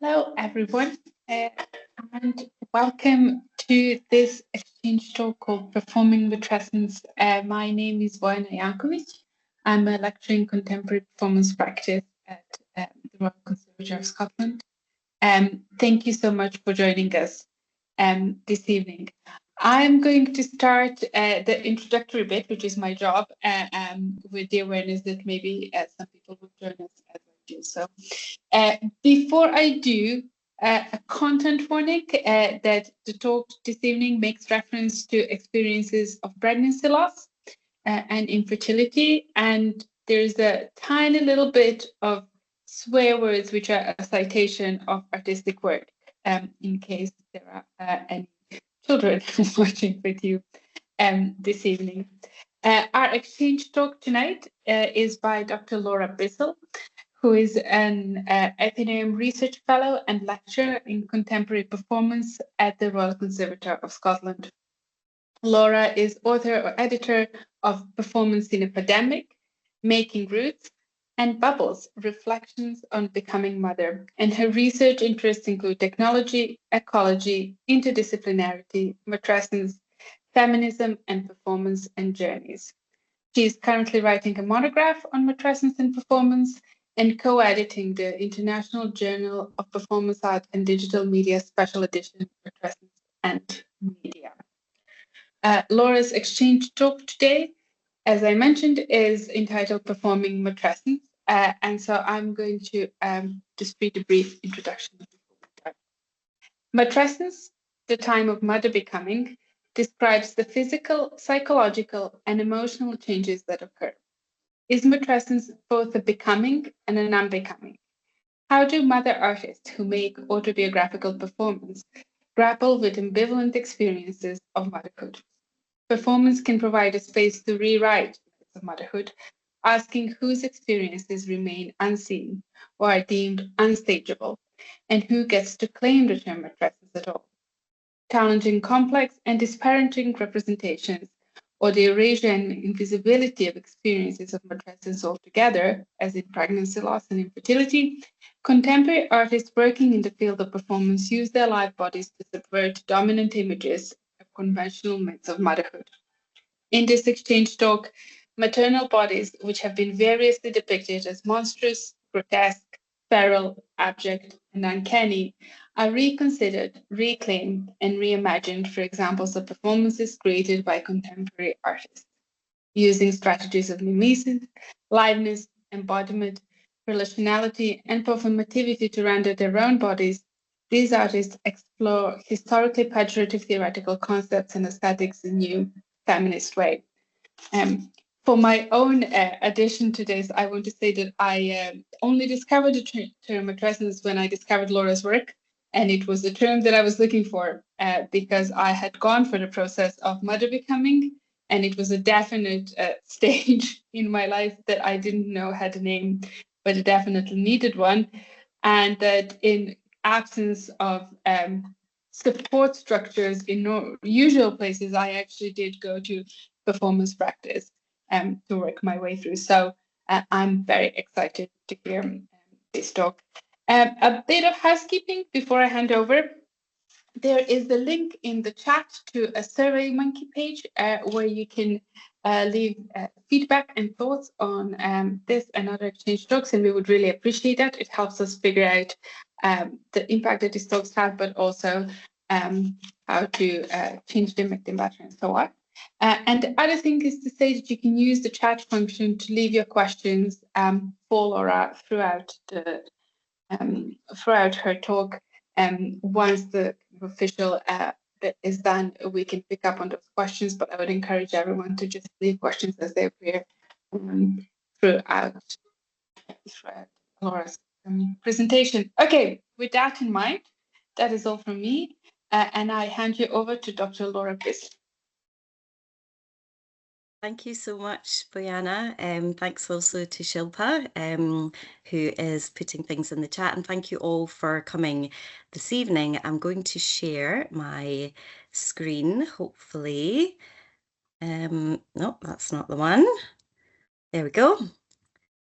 Hello, everyone, and welcome to this exchange talk called Performing Matrescence. My name is Vojana Jankovic. I'm a lecturer in contemporary performance practice at the Royal Conservatory of Scotland. Thank you so much for joining us this evening. I'm going to start the introductory bit, which is my job, with the awareness that maybe some people will join us as I do so. Before I do, a content warning that the talk this evening makes reference to experiences of pregnancy loss and infertility, and there's a tiny little bit of swear words which are a citation of artistic work, in case there are any children watching with you this evening. Our exchange talk tonight is by Dr. Laura Bissell, who is an Athenaeum Research Fellow and lecturer in contemporary performance at the Royal Conservatory of Scotland. Laura is author or editor of Performance in a Pandemic, Making Roots, and Bubbles, Reflections on Becoming Mother. And her research interests include technology, ecology, interdisciplinarity, matrescence, feminism, and performance and journeys. She is currently writing a monograph on matrescence and performance and co-editing the International Journal of Performance Art and Digital Media Special Edition, Matrescence and Media. Laura's exchange talk today, as I mentioned, is entitled Performing Matrescence. And so I'm going to just read a brief introduction. Matrescence, the time of mother becoming, describes the physical, psychological, and emotional changes that occur. Is matrescence both a becoming and an unbecoming? How do mother artists who make autobiographical performance grapple with ambivalent experiences of motherhood? Performance can provide a space to rewrite myths of motherhood, asking whose experiences remain unseen or are deemed unstageable, and who gets to claim the term matrescence at all. Challenging complex and disparaging representations or the erasure and invisibility of experiences of matrescence altogether, as in pregnancy loss and infertility, contemporary artists working in the field of performance use their live bodies to subvert dominant images of conventional myths of motherhood. In this exchange talk, maternal bodies, which have been variously depicted as monstrous, grotesque, feral, abject, and uncanny, are reconsidered, reclaimed, and reimagined for examples of performances created by contemporary artists. Using strategies of mimesis, liveness, embodiment, relationality, and performativity to render their own bodies, these artists explore historically pejorative theoretical concepts and aesthetics in new feminist way. For my own addition to this, I want to say that I only discovered the term matrescence when I discovered Laura's work, and it was the term that I was looking for because I had gone for the process of mother becoming, and it was a definite stage in my life that I didn't know had a name, but it definitely needed one, and that in absence of support structures in usual places, I actually did go to performance practice to work my way through. So I'm very excited to hear this talk. A bit of housekeeping before I hand over. There is a link in the chat to a SurveyMonkey page where you can leave feedback and thoughts on this and other exchange talks, and we would really appreciate that. It helps us figure out the impact that these talks have, but also how to change them, make them better, and so on. And the other thing is to say that you can use the chat function to leave your questions for Laura throughout her talk. Once the official bit is done, we can pick up on those questions, but I would encourage everyone to just leave questions as they appear throughout Laura's presentation. Okay, with that in mind, that is all from me, and I hand you over to Dr. Laura Bissell. Thank you so much, Bojana. Thanks also to Shilpa, who is putting things in the chat. And thank you all for coming this evening. I'm going to share my screen, hopefully. No, that's not the one. There we go.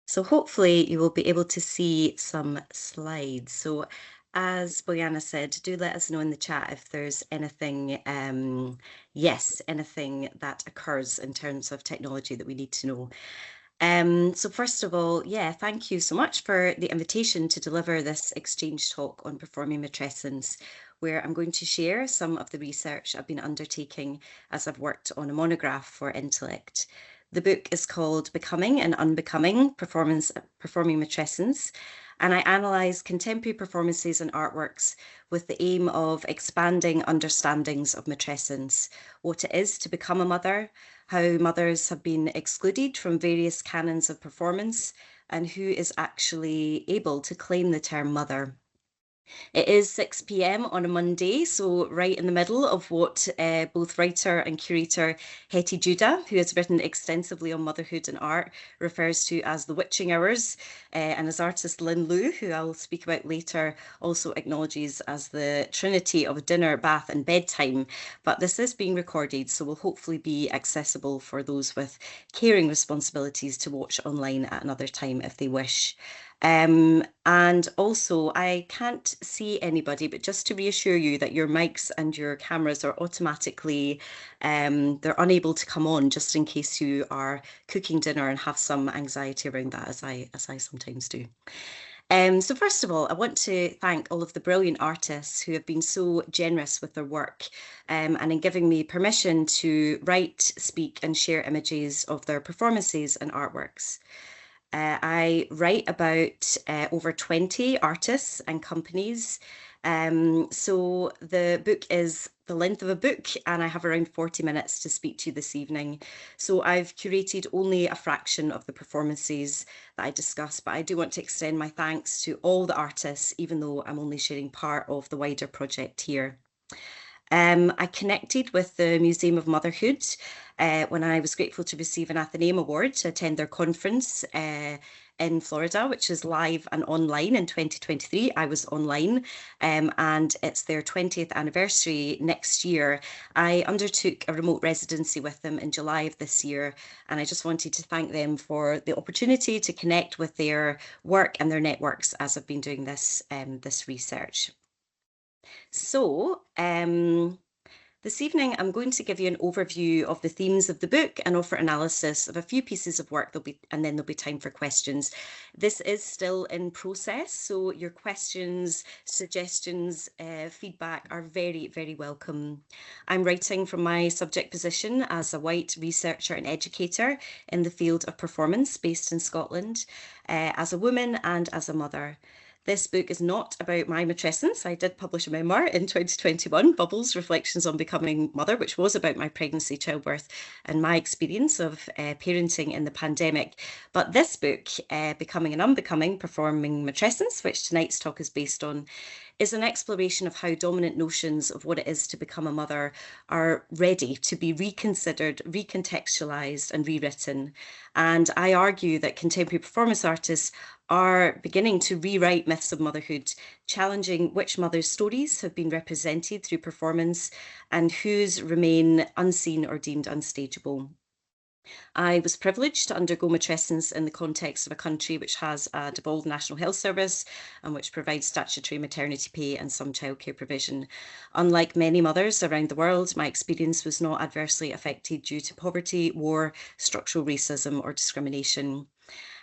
So hopefully you will be able to see some slides. So as Boyana said, do let us know in the chat if there's anything, anything that occurs in terms of technology that we need to know. So first of all, thank you so much for the invitation to deliver this exchange talk on performing matrescence, where I'm going to share some of the research I've been undertaking as I've worked on a monograph for Intellect. The book is called Becoming and Unbecoming, Performing Matrescence, and I analyse contemporary performances and artworks with the aim of expanding understandings of matrescence, what it is to become a mother, how mothers have been excluded from various canons of performance, and who is actually able to claim the term mother. It is 6 p.m. on a Monday, so right in the middle of what both writer and curator Hetty Judah, who has written extensively on motherhood and art, refers to as the witching hours, and as artist Lynn Liu, who I'll speak about later, also acknowledges as the trinity of dinner, bath and bedtime. But this is being recorded, so will hopefully be accessible for those with caring responsibilities to watch online at another time if they wish. And also, I can't see anybody, but just to reassure you that your mics and your cameras are automatically, they're unable to come on just in case you are cooking dinner and have some anxiety around that, as I sometimes do. So first of all, I want to thank all of the brilliant artists who have been so generous with their work and in giving me permission to write, speak and share images of their performances and artworks. I write about over 20 artists and companies. So the book is the length of a book and I have around 40 minutes to speak to you this evening. So I've curated only a fraction of the performances that I discuss, but I do want to extend my thanks to all the artists, even though I'm only sharing part of the wider project here. I connected with the Museum of Motherhood when I was grateful to receive an Athenaeum Award to attend their conference in Florida, which is live and online in 2023. I was online and it's their 20th anniversary next year. I undertook a remote residency with them in July of this year, and I just wanted to thank them for the opportunity to connect with their work and their networks as I've been doing this, this research. So, this evening, I'm going to give you an overview of the themes of the book and offer analysis of a few pieces of work, and then there'll be time for questions. This is still in process, so your questions, suggestions, feedback are very, very welcome. I'm writing from my subject position as a white researcher and educator in the field of performance based in Scotland, as a woman and as a mother. This book is not about my matrescence. I did publish a memoir in 2021, Bubbles, Reflections on Becoming Mother, which was about my pregnancy, childbirth, and my experience of parenting in the pandemic. But this book, Becoming and Unbecoming, Performing Matrescence, which tonight's talk is based on, is an exploration of how dominant notions of what it is to become a mother are ready to be reconsidered, recontextualized, and rewritten. And I argue that contemporary performance artists are beginning to rewrite myths of motherhood, challenging which mothers' stories have been represented through performance and whose remain unseen or deemed unstageable. I was privileged to undergo matrescence in the context of a country which has a devolved National Health Service and which provides statutory maternity pay and some childcare provision. Unlike many mothers around the world, my experience was not adversely affected due to poverty, war, structural racism or discrimination.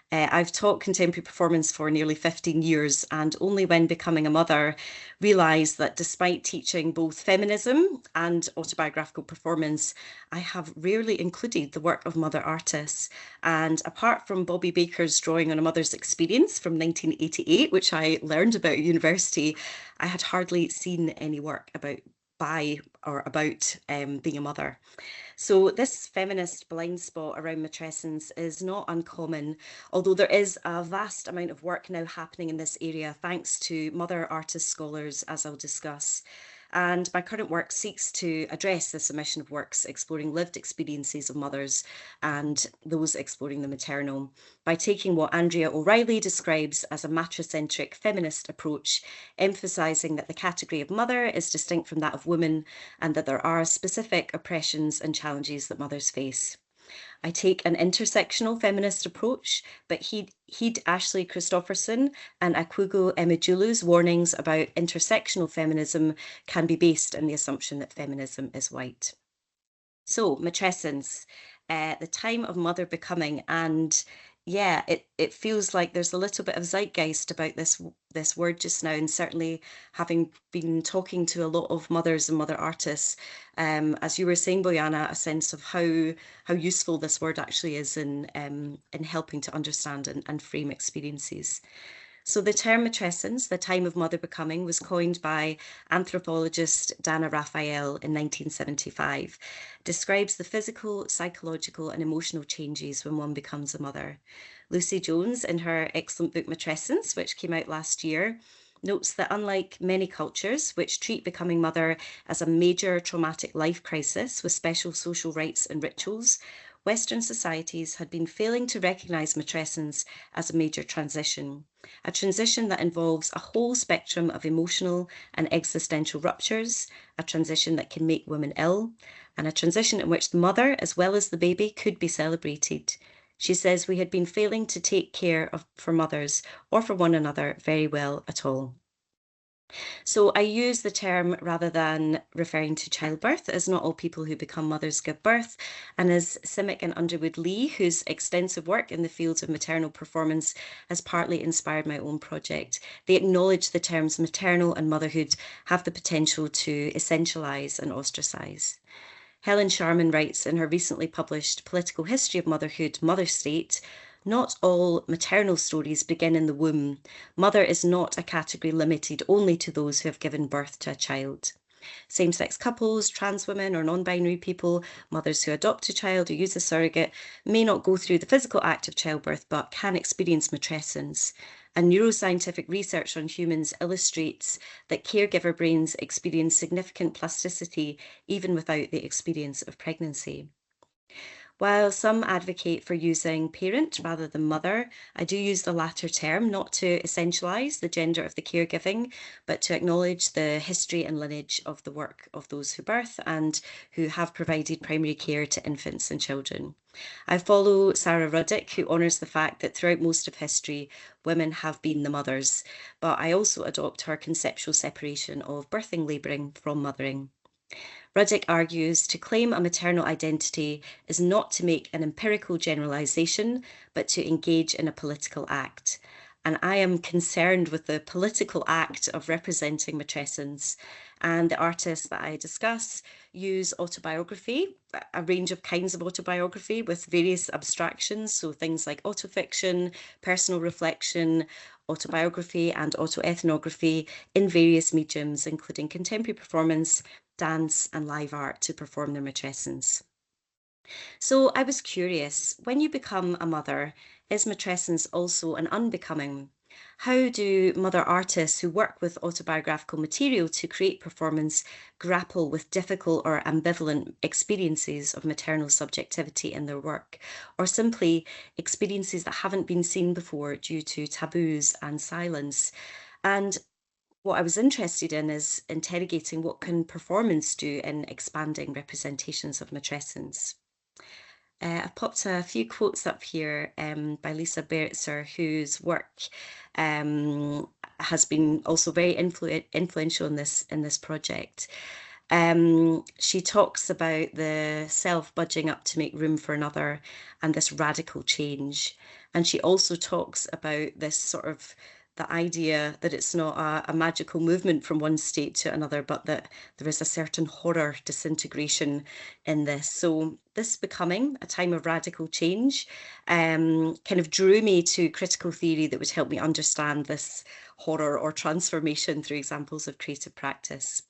I've taught contemporary performance for nearly 15 years and only when becoming a mother realised that despite teaching both feminism and autobiographical performance, I have rarely included the work of mother artists. And apart from Bobby Baker's drawing on a mother's experience from 1988, which I learned about at university, I had hardly seen any work about being a mother. So this feminist blind spot around matrescence is not uncommon, although there is a vast amount of work now happening in this area thanks to mother artist scholars, as I'll discuss. And my current work seeks to address this omission of works exploring lived experiences of mothers and those exploring the maternal by taking what Andrea O'Reilly describes as a matricentric feminist approach, emphasising that the category of mother is distinct from that of woman and that there are specific oppressions and challenges that mothers face. I take an intersectional feminist approach, but heed Ashley Christopherson and Akwigo Emejulu's warnings about intersectional feminism can be based on the assumption that feminism is white. So, matrescence, the time of mother becoming, and yeah, it feels like there's a little bit of zeitgeist about this word just now, and certainly having been talking to a lot of mothers and mother artists, as you were saying, Boyana, a sense of how useful this word actually is in helping to understand and frame experiences. So the term matrescence, the time of mother becoming, was coined by anthropologist Dana Raphael in 1975, describes the physical, psychological and emotional changes when one becomes a mother. Lucy Jones, in her excellent book Matrescence, which came out last year, notes that unlike many cultures, which treat becoming mother as a major traumatic life crisis with special social rites and rituals, Western societies had been failing to recognise matrescence as a major transition, a transition that involves a whole spectrum of emotional and existential ruptures, a transition that can make women ill, and a transition in which the mother, as well as the baby, could be celebrated. She says we had been failing to take care for mothers or for one another very well at all. So I use the term rather than referring to childbirth, as not all people who become mothers give birth. And as Simic and Underwood Lee, whose extensive work in the fields of maternal performance has partly inspired my own project, they acknowledge the terms maternal and motherhood have the potential to essentialize and ostracize. Helen Sharman writes in her recently published Political History of Motherhood, Mother State, not all maternal stories begin in the womb. Mother is not a category limited only to those who have given birth to a child. Same-sex couples, trans women or non-binary people, mothers who adopt a child or use a surrogate may not go through the physical act of childbirth but can experience matrescence. And neuroscientific research on humans illustrates that caregiver brains experience significant plasticity even without the experience of pregnancy. While some advocate for using parent rather than mother, I do use the latter term not to essentialise the gender of the caregiving, but to acknowledge the history and lineage of the work of those who birth and who have provided primary care to infants and children. I follow Sarah Ruddick, who honours the fact that throughout most of history, women have been the mothers, but I also adopt her conceptual separation of birthing labouring from mothering. Ruddick argues to claim a maternal identity is not to make an empirical generalisation, but to engage in a political act. And I am concerned with the political act of representing matrescence. And the artists that I discuss use autobiography, a range of kinds of autobiography with various abstractions. So things like autofiction, personal reflection, autobiography and autoethnography in various mediums, including contemporary performance, dance and live art to perform their matrescence. So I was curious, when you become a mother, is matrescence also an unbecoming? How do mother artists who work with autobiographical material to create performance grapple with difficult or ambivalent experiences of maternal subjectivity in their work, or simply experiences that haven't been seen before due to taboos and silence? And what I was interested in is interrogating what can performance do in expanding representations of matrescence. I've popped a few quotes up here by Lisa Beretzer, whose work has been also very influential in this project. She talks about the self budging up to make room for another and this radical change. And she also talks about this sort of the idea that it's not a magical movement from one state to another, but that there is a certain horror disintegration in this. So this becoming a time of radical change kind of drew me to critical theory that would help me understand this horror or transformation through examples of creative practice.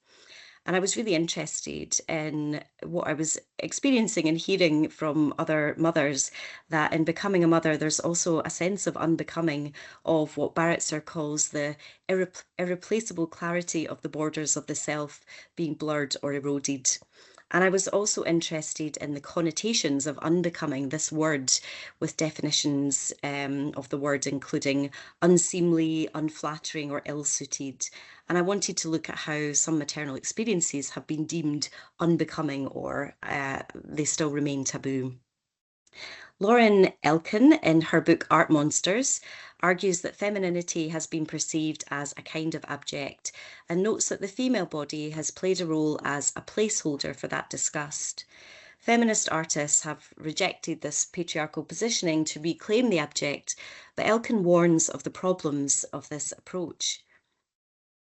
And I was really interested in what I was experiencing and hearing from other mothers, that in becoming a mother, there's also a sense of unbecoming, of what Baratzer calls the irreplaceable clarity of the borders of the self being blurred or eroded. And I was also interested in the connotations of unbecoming, this word, with definitions of the word including unseemly, unflattering, or ill-suited. And I wanted to look at how some maternal experiences have been deemed unbecoming or they still remain taboo. Lauren Elkin, in her book Art Monsters, argues that femininity has been perceived as a kind of abject and notes that the female body has played a role as a placeholder for that disgust. Feminist artists have rejected this patriarchal positioning to reclaim the abject, but Elkin warns of the problems of this approach.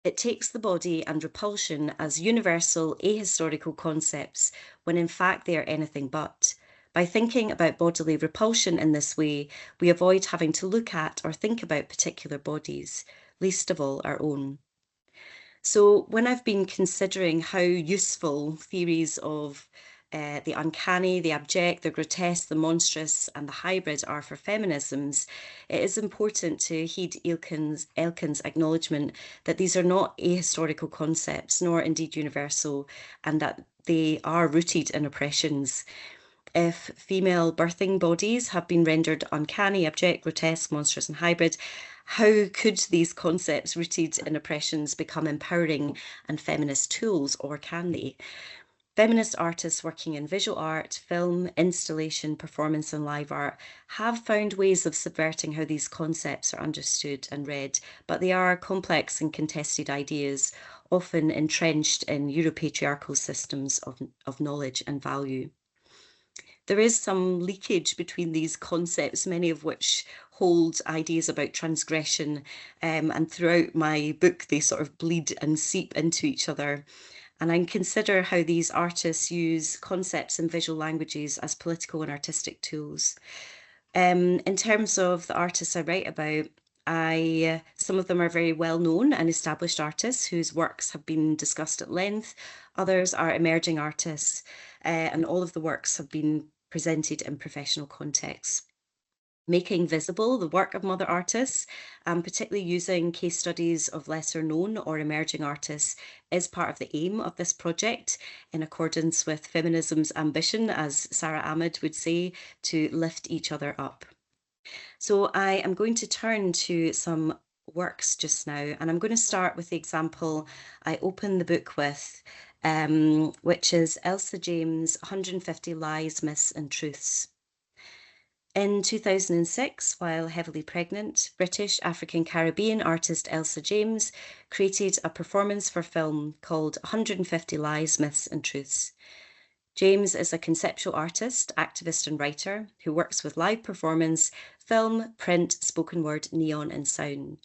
It takes the body and repulsion as universal ahistorical concepts when in fact they are anything but. By thinking about bodily repulsion in this way, we avoid having to look at or think about particular bodies, least of all our own. So when I've been considering how useful theories of the uncanny, the abject, the grotesque, the monstrous, and the hybrid are for feminisms, it is important to heed Elkin's acknowledgement that these are not ahistorical concepts, nor indeed universal, and that they are rooted in oppressions. If female birthing bodies have been rendered uncanny, abject, grotesque, monstrous, and hybrid, how could these concepts rooted in oppressions become empowering and feminist tools, or can they? Feminist artists working in visual art, film, installation, performance, and live art have found ways of subverting how these concepts are understood and read, but they are complex and contested ideas, often entrenched in Europatriarchal systems of knowledge and value. There is some leakage between these concepts, many of which hold ideas about transgression, and throughout my book they sort of bleed and seep into each other. And I consider how these artists use concepts and visual languages as political and artistic tools. In terms of the artists I write about, some of them are very well known and established artists whose works have been discussed at length. Others are emerging artists, and all of the works have been presented in professional contexts. Making visible the work of mother artists, and particularly using case studies of lesser known or emerging artists, is part of the aim of this project, in accordance with feminism's ambition, as Sarah Ahmed would say, to lift each other up. So I am going to turn to some works just now, and I'm going to start with the example I open the book with, which is Elsa James' 150 Lies, Myths and Truths. In 2006, while heavily pregnant, British African Caribbean artist Elsa James created a performance for film called 150 Lies, Myths and Truths. James is a conceptual artist, activist and writer who works with live performance, film, print, spoken word, neon and sound.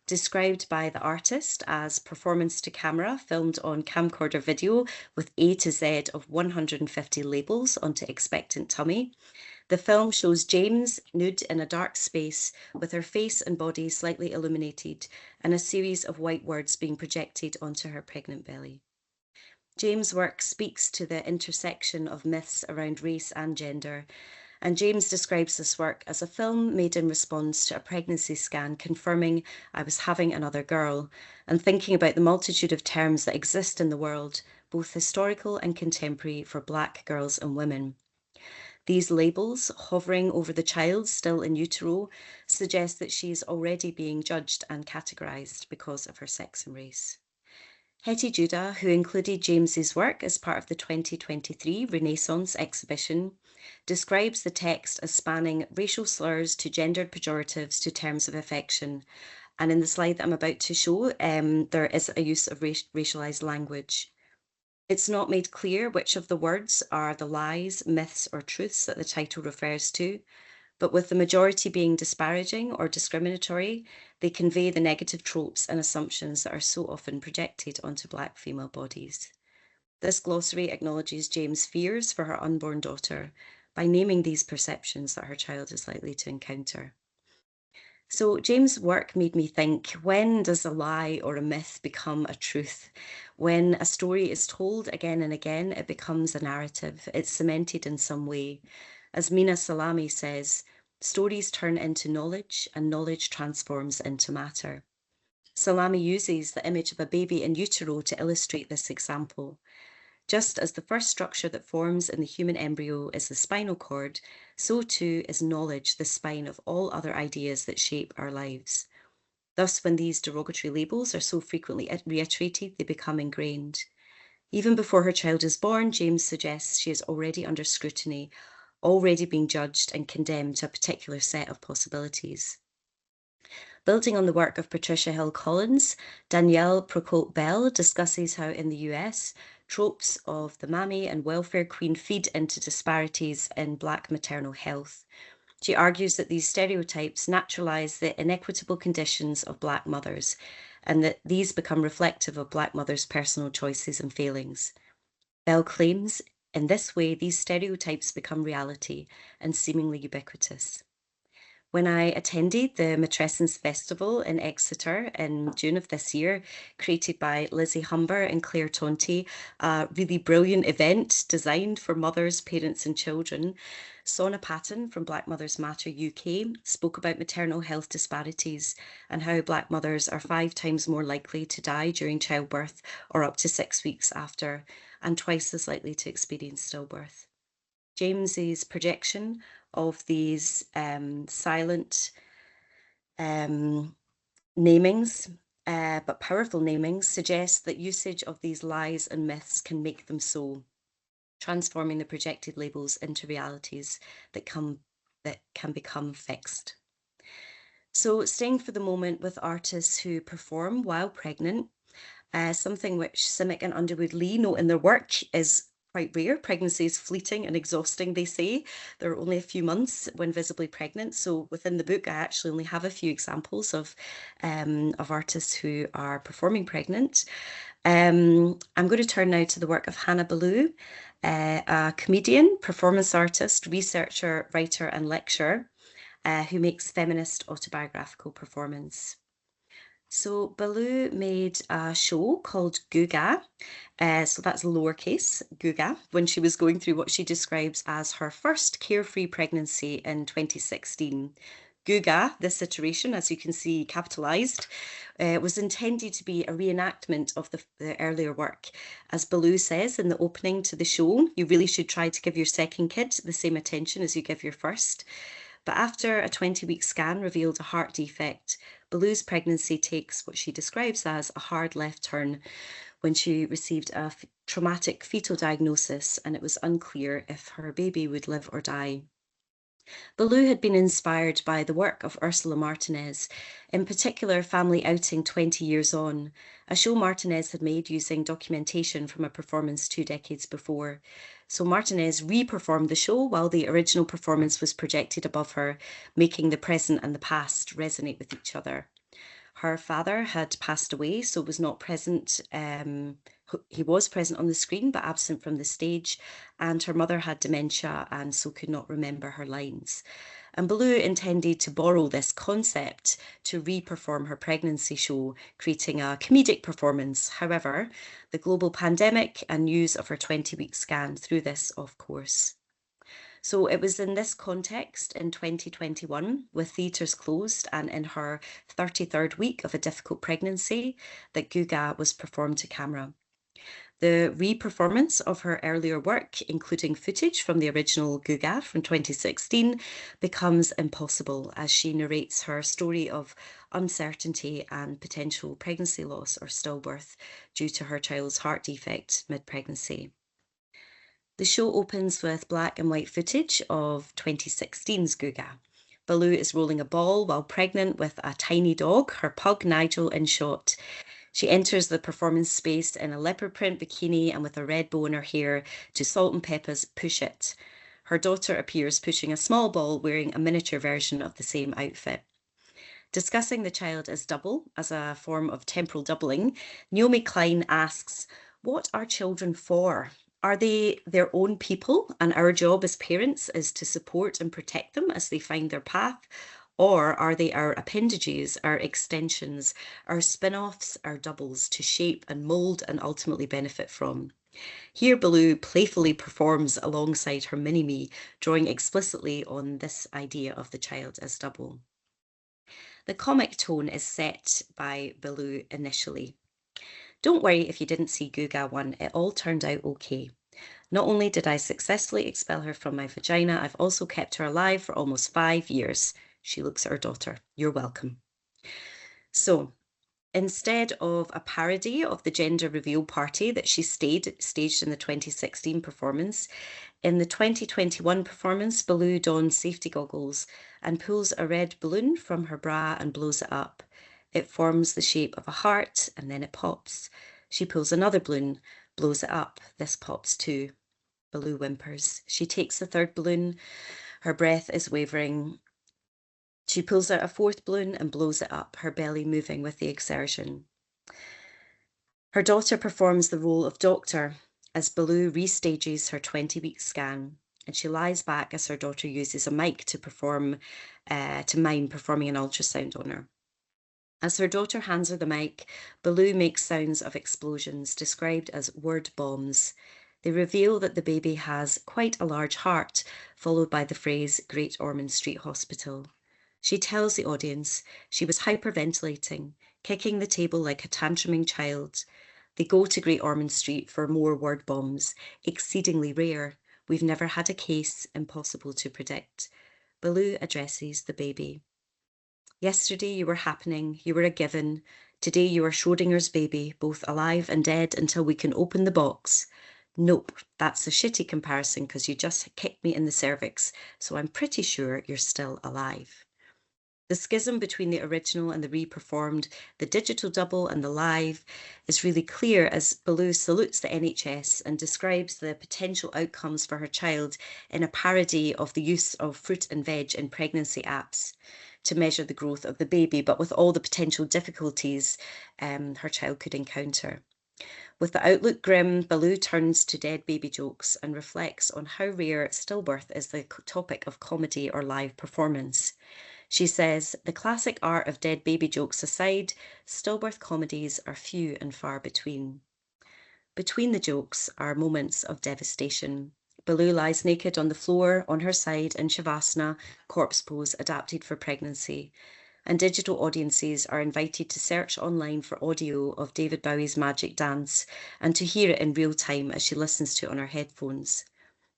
Described by the artist as performance to camera, filmed on camcorder video with A to Z of 150 labels onto expectant tummy. The film shows James nude in a dark space with her face and body slightly illuminated and a series of white words being projected onto her pregnant belly. James' work speaks to the intersection of myths around race and gender, and James describes this work as a film made in response to a pregnancy scan confirming I was having another girl, and thinking about the multitude of terms that exist in the world, both historical and contemporary, for Black girls and women. These labels, hovering over the child still in utero, suggest that she is already being judged and categorized because of her sex and race. Hetty Judah, who included James's work as part of the 2023 Renaissance exhibition, describes the text as spanning racial slurs to gendered pejoratives to terms of affection. And in the slide that I'm about to show, there is a use of racialized language. It's not made clear which of the words are the lies, myths, or truths that the title refers to, but with the majority being disparaging or discriminatory, they convey the negative tropes and assumptions that are so often projected onto Black female bodies. This glossary acknowledges James' fears for her unborn daughter by naming these perceptions that her child is likely to encounter. So James' work made me think, when does a lie or a myth become a truth? When a story is told again and again, it becomes a narrative. It's cemented in some way. As Mina Salami says, stories turn into knowledge and knowledge transforms into matter. Salami uses the image of a baby in utero to illustrate this example. Just as the first structure that forms in the human embryo is the spinal cord, so too is knowledge the spine of all other ideas that shape our lives. Thus, when these derogatory labels are so frequently reiterated, they become ingrained. Even before her child is born, James suggests she is already under scrutiny, already being judged and condemned to a particular set of possibilities. Building on the work of Patricia Hill Collins, Danielle Procope Bell discusses how in the US, tropes of the mammy and welfare queen feed into disparities in Black maternal health. She argues that these stereotypes naturalise the inequitable conditions of Black mothers, and that these become reflective of Black mothers' personal choices and failings. Bell claims, in this way, these stereotypes become reality and seemingly ubiquitous. When I attended the Matrescence Festival in Exeter in June of this year, created by Lizzie Humber and Claire Tonti, a really brilliant event designed for mothers, parents and children, Sona Patton from Black Mothers Matter UK spoke about maternal health disparities and how Black mothers are 5 times more likely to die during childbirth or up to 6 weeks after, and twice as likely to experience stillbirth. James's projection of these silent namings, but powerful namings, suggests that usage of these lies and myths can make them so, transforming the projected labels into realities that can become fixed. So staying for the moment with artists who perform while pregnant, something which Simic and Underwood Lee note in their work is quite rare. Pregnancy is fleeting and exhausting, they say. There are only a few months when visibly pregnant. So within the book, I actually only have a few examples of artists who are performing pregnant. I'm going to turn now to the work of Hannah Ballou, a comedian, performance artist, researcher, writer and lecturer who makes feminist autobiographical performance. So Ballou made a show called Guga, so that's lowercase, Guga, when she was going through what she describes as her first carefree pregnancy in 2016. Guga, this iteration, as you can see capitalised, was intended to be a reenactment of the earlier work. As Ballou says in the opening to the show, you really should try to give your second kid the same attention as you give your first. But after a 20-week scan revealed a heart defect, Ballou's pregnancy takes what she describes as a hard left turn when she received a traumatic fetal diagnosis and it was unclear if her baby would live or die. Ballou had been inspired by the work of Ursula Martinez, in particular Family Outing 20 Years On, a show Martinez had made using documentation from a performance 2 decades before. So Martinez re-performed the show while the original performance was projected above her, making the present and the past resonate with each other. Her father had passed away, so was not present. He was present on the screen, but absent from the stage. And her mother had dementia and so could not remember her lines. And Ballou intended to borrow this concept to re-perform her pregnancy show, creating a comedic performance. However, the global pandemic and news of her 20-week scan threw this off course. So it was in this context in 2021, with theatres closed and in her 33rd week of a difficult pregnancy, that Guga was performed to camera. The re-performance of her earlier work, including footage from the original Guga from 2016, becomes impossible as she narrates her story of uncertainty and potential pregnancy loss or stillbirth due to her child's heart defect mid-pregnancy. The show opens with black and white footage of 2016's Guga. Ballou is rolling a ball while pregnant with a tiny dog, her pug Nigel, in shot. She enters the performance space in a leopard print bikini and with a red bow in her hair to Salt and Pepper's Push It. Her daughter appears pushing a small ball wearing a miniature version of the same outfit. Discussing the child as double, as a form of temporal doubling, Naomi Klein asks, what are children for? Are they their own people and our job as parents is to support and protect them as they find their path? Or are they our appendages, our extensions, our spin-offs, our doubles to shape and mould and ultimately benefit from? Here Ballou playfully performs alongside her mini-me, drawing explicitly on this idea of the child as double. The comic tone is set by Ballou initially. Don't worry if you didn't see Guga 1, it all turned out okay. Not only did I successfully expel her from my vagina, I've also kept her alive for almost 5 years. She looks at her daughter. You're welcome. So instead of a parody of the gender reveal party that she staged in the 2016 performance, In the 2021 performance, Baloo dons safety goggles and pulls a red balloon from her bra and blows it up. It forms the shape of a heart and then it pops. She pulls another balloon, blows it up. This pops too. Baloo whimpers. She takes the third balloon. Her breath is wavering. She pulls out a fourth balloon and blows it up, her belly moving with the exertion. Her daughter performs the role of doctor as Baloo restages her 20-week scan, and she lies back as her daughter uses a mic to mime performing an ultrasound on her. As her daughter hands her the mic, Baloo makes sounds of explosions described as word bombs. They reveal that the baby has quite a large heart, followed by the phrase Great Ormond Street Hospital. She tells the audience she was hyperventilating, kicking the table like a tantruming child. They go to Great Ormond Street for more word bombs, exceedingly rare. We've never had a case, impossible to predict. Baloo addresses the baby. Yesterday you were happening, you were a given. Today you are Schrodinger's baby, both alive and dead until we can open the box. Nope, that's a shitty comparison because you just kicked me in the cervix, so I'm pretty sure you're still alive. The schism between the original and the re-performed, the digital double and the live, is really clear as Baloo salutes the NHS and describes the potential outcomes for her child in a parody of the use of fruit and veg in pregnancy apps to measure the growth of the baby, but with all the potential difficulties her child could encounter. With the outlook grim, Baloo turns to dead baby jokes and reflects on how rare stillbirth is the topic of comedy or live performance. She says, the classic art of dead baby jokes aside, stillbirth comedies are few and far between. Between the jokes are moments of devastation. Baloo lies naked on the floor, on her side in Shavasana, corpse pose adapted for pregnancy, and digital audiences are invited to search online for audio of David Bowie's Magic Dance and to hear it in real time as she listens to it on her headphones.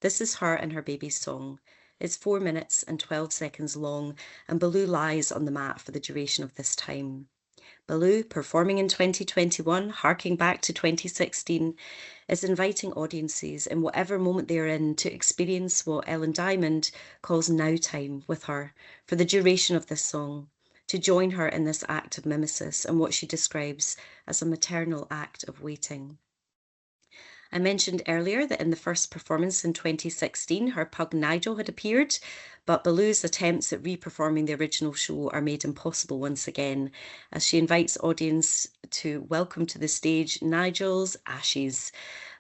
This is her and her baby's song. It's 4 minutes and 12 seconds long, and Baloo lies on the mat for the duration of this time. Baloo, performing in 2021, harking back to 2016, is inviting audiences in whatever moment they are in to experience what Ellen Diamond calls now time with her for the duration of this song, to join her in this act of mimesis and what she describes as a maternal act of waiting. I mentioned earlier that in the first performance in 2016, her pug Nigel had appeared, but Baloo's attempts at re-performing the original show are made impossible once again, as she invites audience to welcome to the stage Nigel's ashes.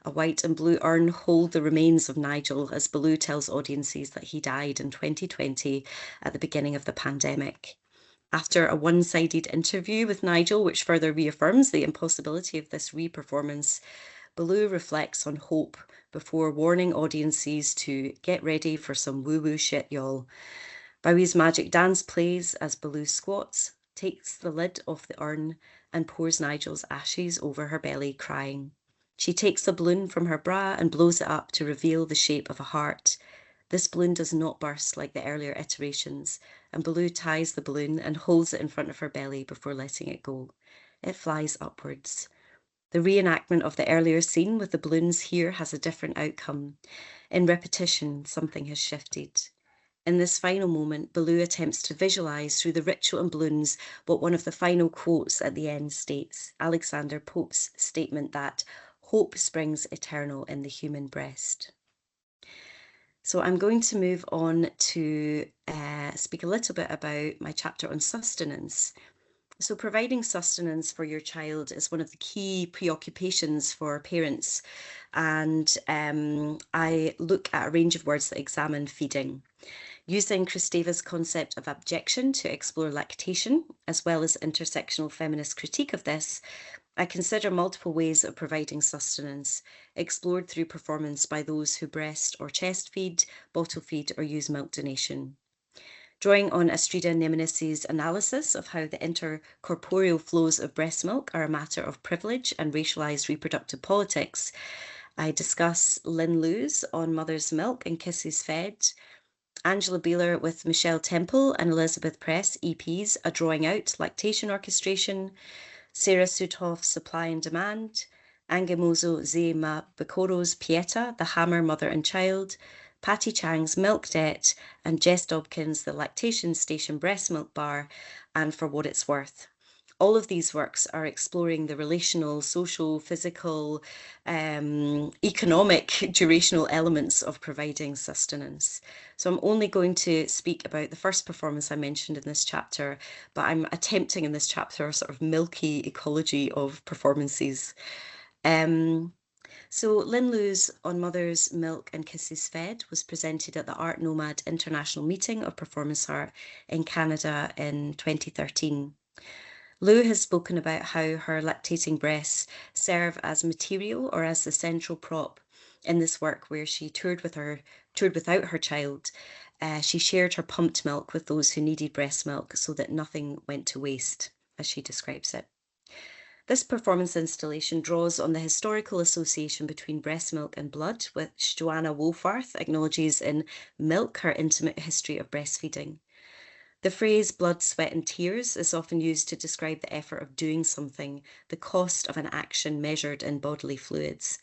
A white and blue urn hold the remains of Nigel as Baloo tells audiences that he died in 2020 at the beginning of the pandemic. After a one-sided interview with Nigel, which further reaffirms the impossibility of this re-performance, Baloo reflects on hope before warning audiences to get ready for some woo-woo shit, y'all. Bowie's Magic Dance plays as Baloo squats, takes the lid off the urn, and pours Nigel's ashes over her belly, crying. She takes a balloon from her bra and blows it up to reveal the shape of a heart. This balloon does not burst like the earlier iterations, and Baloo ties the balloon and holds it in front of her belly before letting it go. It flies upwards. The reenactment of the earlier scene with the balloons here has a different outcome. In repetition, something has shifted. In this final moment, Baloo attempts to visualize through the ritual and balloons what one of the final quotes at the end states, Alexander Pope's statement that hope springs eternal in the human breast. So I'm going to move on to speak a little bit about my chapter on sustenance. So providing sustenance for your child is one of the key preoccupations for parents. And I look at a range of words that examine feeding. Using Kristeva's concept of abjection to explore lactation, as well as intersectional feminist critique of this, I consider multiple ways of providing sustenance, explored through performance by those who breast or chest feed, bottle feed, or use milk donation. Drawing on Astrida Nemenis's analysis of how the intercorporeal flows of breast milk are a matter of privilege and racialized reproductive politics, I discuss Lynn Lew's On Mother's Milk and Kisses Fed, Angela Beeler with Michelle Temple and Elizabeth Press, EPs, A Drawing Out, Lactation Orchestration, Sarah Sudhoff's Supply and Demand, Angemozo Ze Mabekoro's Pieta, The Hammer, Mother and Child, Patty Chang's Milk Debt, and Jess Dobkin's The Lactation Station Breast Milk Bar, and For What It's Worth. All of these works are exploring the relational, social, physical, economic, durational elements of providing sustenance. So I'm only going to speak about the first performance I mentioned in this chapter, but I'm attempting in this chapter a sort of milky ecology of performances. So Lynn Lu's On Mother's Milk and Kisses Fed was presented at the Art Nomad International Meeting of Performance Art in Canada in 2013. Lu has spoken about how her lactating breasts serve as material or as the central prop in this work where she toured without her child. She shared her pumped milk with those who needed breast milk so that nothing went to waste, as she describes it. This performance installation draws on the historical association between breast milk and blood, which Joanna Wolfarth acknowledges in Milk, Her Intimate History of Breastfeeding. The phrase blood, sweat and tears is often used to describe the effort of doing something, the cost of an action measured in bodily fluids.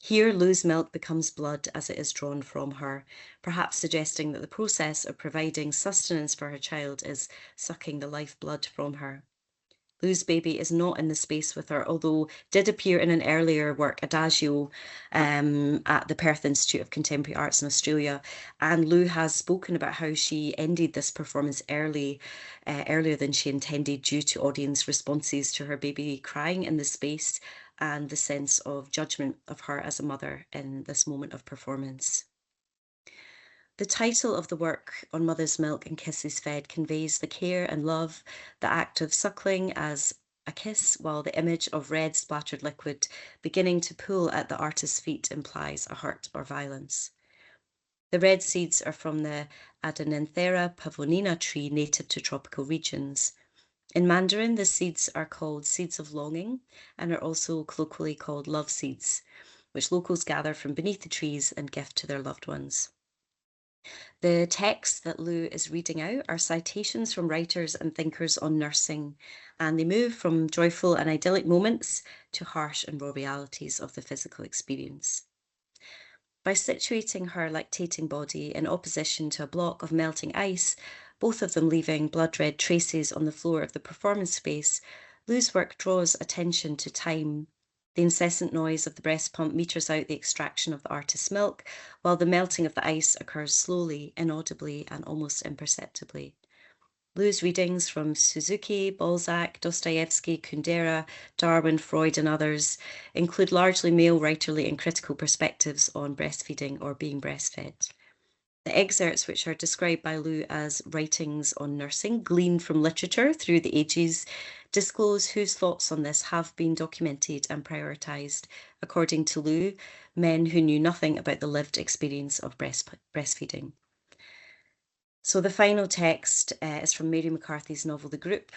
Here, Lu's milk becomes blood as it is drawn from her, perhaps suggesting that the process of providing sustenance for her child is sucking the lifeblood from her. Lu's baby is not in the space with her, although did appear in an earlier work, Adagio, at the Perth Institute of Contemporary Arts in Australia. And Lu has spoken about how she ended this performance earlier than she intended due to audience responses to her baby crying in the space and the sense of judgment of her as a mother in this moment of performance. The title of the work, On Mother's Milk and Kisses Fed, conveys the care and love, the act of suckling as a kiss, while the image of red splattered liquid beginning to pool at the artist's feet implies a hurt or violence. The red seeds are from the Adenanthera pavonina tree native to tropical regions. In Mandarin, the seeds are called seeds of longing and are also colloquially called love seeds, which locals gather from beneath the trees and gift to their loved ones. The texts that Lu is reading out are citations from writers and thinkers on nursing, and they move from joyful and idyllic moments to harsh and raw realities of the physical experience. By situating her lactating body in opposition to a block of melting ice, both of them leaving blood-red traces on the floor of the performance space, Lu's work draws attention to time. The incessant noise of the breast pump meters out the extraction of the artist's milk, while the melting of the ice occurs slowly, inaudibly, and almost imperceptibly. Lu's readings from Suzuki, Balzac, Dostoevsky, Kundera, Darwin, Freud, and others include largely male writerly and critical perspectives on breastfeeding or being breastfed. The excerpts, which are described by Lu as writings on nursing, gleaned from literature through the ages, disclose whose thoughts on this have been documented and prioritised, according to Lu, men who knew nothing about the lived experience of breastfeeding. So the final text is from Mary McCarthy's novel The Group,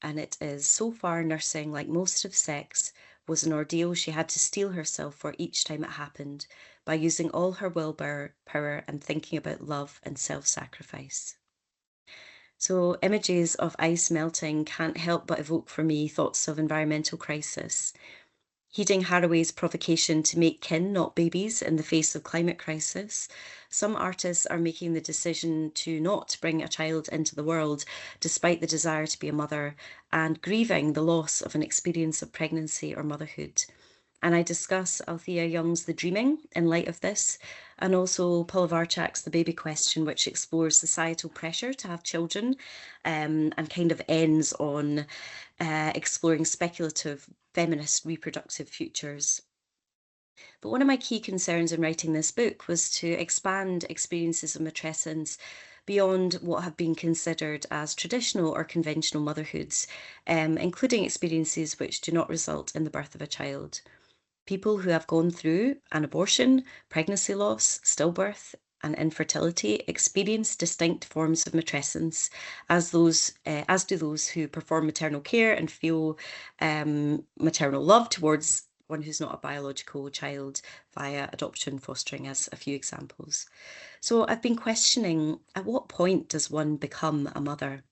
and it is, so far nursing, like most of sex, was an ordeal she had to steel herself for each time it happened, by using all her willpower and thinking about love and self-sacrifice. So images of ice melting can't help but evoke for me thoughts of environmental crisis. Heeding Haraway's provocation to make kin, not babies, in the face of climate crisis, some artists are making the decision to not bring a child into the world despite the desire to be a mother, and grieving the loss of an experience of pregnancy or motherhood. And I discuss Althea Young's The Dreaming in light of this, and also Paul Varchak's The Baby Question, which explores societal pressure to have children, and kind of ends on exploring speculative feminist reproductive futures. But one of my key concerns in writing this book was to expand experiences of matrescence beyond what have been considered as traditional or conventional motherhoods, including experiences which do not result in the birth of a child. People who have gone through an abortion, pregnancy loss, stillbirth, and infertility experience distinct forms of matrescence, as do those who perform maternal care and feel maternal love towards one who's not a biological child via adoption, fostering, as a few examples. So I've been questioning, at what point does one become a mother?